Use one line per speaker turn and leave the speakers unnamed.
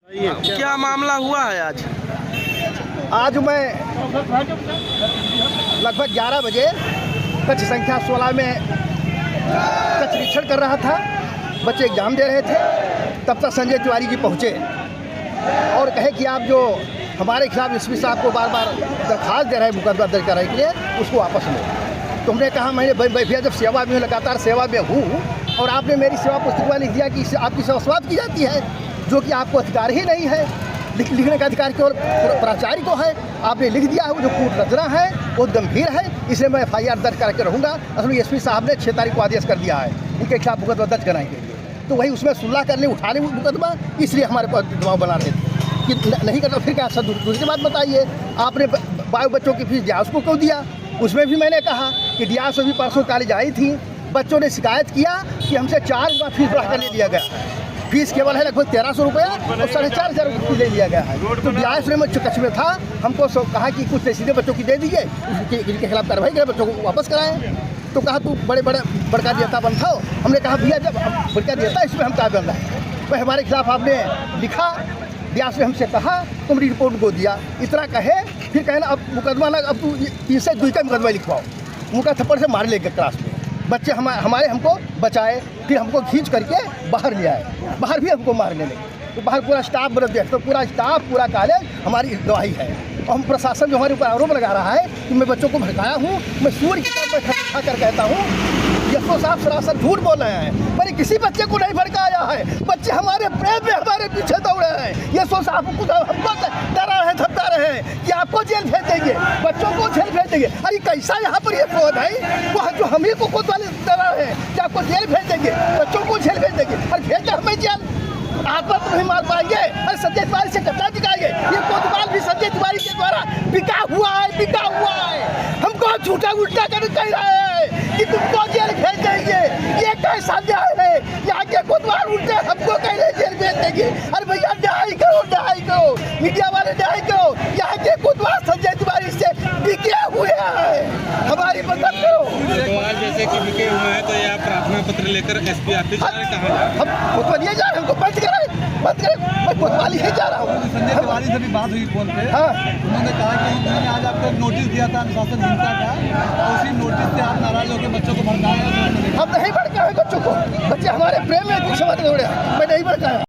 क्या मामला हुआ है आज?
आज मैं लगभग 11 बजे कक्ष संख्या 16 में कक्ष निरीक्षण कर रहा था। बच्चे एग्जाम दे रहे थे, तब तक संजय तिवारी जी पहुँचे और कहे कि आप जो हमारे खिलाफ एसपी साहब को बार बार दरख्वास्त दे रहे हैं मुकदमा दर्ज कराने के लिए, उसको वापस लो। तो हमने कहा मैंने भैया जब सेवा में लगातार सेवा में हूँ और आपने मेरी सेवा पुस्तिका लिख दिया कि आपकी सेवा समाप्त की जाती है, जो कि आपको अधिकार ही नहीं है, लिखने का अधिकार केवल प्राचार्य को है। आपने लिख दिया है, वो जो कूट रचना है वो गंभीर है, इसलिए मैं FIR दर्ज करके रहूँगा। असल एसपी साहब ने 6 तारीख को आदेश कर दिया है इनके खिलाफ मुकदमा दर्ज कराने के लिए। तो वही उसमें सुलह करने उठाने मुकदमा, इसलिए हमारे पास दबाव बना रहे थे कि नहीं करना। फिर क्या सर दूसरी बात बताइए, आपने बायो बच्चों की फीस डियास को क्यों दिया? उसमें भी मैंने कहा कि डियास भी परसों कॉलेज आई थी, बच्चों ने शिकायत किया कि हमसे 4 गुना फीस बढ़ा कर ले लिया गया। फीस केवल है लगभग 1300 रुपया और 4500 रुपये ले लिया गया है। तो डियास में कक्ष में था, हमको कहा कि कुछ रसीदें बच्चों की दे दीजिए, इनके खिलाफ कार्रवाई करें, बच्चों को वापस कराएं। तो कहा तू बड़का नेता बन था। हमने कहा भैया जब बड़का नेता इसमें हम क्या बन रहा है, वह हमारे खिलाफ आपने लिखा, डियास ने हमसे कहा, तुमने रिपोर्ट को दिया, इतना कहे फिर कहना अब मुकदमा ना, अब तू 3 से 2 का मुकदमा लिखवाओ। मुका थप्पड़ से मार लेगा क्लास में। बच्चे हमारे हमको बचाए, फिर हमको खींच करके बाहर ले आए, बाहर भी हमको मारने लगे। तो बाहर पूरा स्टाफ बरस दिया, तो पूरा स्टाफ पूरा कॉलेज हमारी गवाही है। और हम प्रशासन जो हमारे ऊपर आरोप लगा रहा है कि मैं बच्चों को भड़काया हूँ, मैं सूर्य की तरफ खड़ा कर कहता हूँ यशो साहब सरासर झूठ बोल रहे हैं। मैंने किसी बच्चे को नहीं भड़काया है, बच्चे हमारे प्रेम में हमारे पीछे दौड़े हैं। यशो साहब हमको डरा है, धमका रहे हैं कि आपको जेल भेज देंगे, बच्चों को जेल भेज देंगे। अरे कैसा यहाँ पर ये क्रोध है, वो जो हम ही को खुद वाले डरा है कि आपको जेल भेज देंगे, बच्चों को जेल भेज देंगे। अरे भेज दे हमें जेल, आपको तो नहीं मार पाएंगे। अरे संजय तिवारी से कतना दिखाएंगे, ये कोतवाल भी संजय तिवारी के द्वारा बिका हुआ है। हमको झूठा उल्टा कर कह रहे हैं कि तुमको जेल भेज देंगे। ये कैसा न्याय है? यहाँ के कोतवाल उल्टे हमको कह रहे जेल भेज देंगे। अरे भैया न्याय करो, मीडिया वाले न्याय करो। यहाँ के कोतवाल संजय तिवारी से बिके हुए हैं, हमारी मदद करो।
कोतवाल जैसे कि बिके हुए हैं, तो ये आप प्रार्थना पत्र लेकर SP ऑफिस कहाँ
हम कोतवाल ये जा रहे हैं, हमको बंद करें। मैं कोतवाल ही जा रहा हूँ।
संजय तिवारी से भी बात हुई फोन पे।
हाँ,
उन्होंने कहा कि उन्होंने आज आपको नोटिस दिया था अनुशासनहीनता का, और उसी नोटिस से आप नाराज होकर बच्चों को भड़काया।
हम नहीं भड़काए बच्चों को, बच्चे हमारे प्रेम में कुछ समझ नहीं, मैं नहीं भड़काया।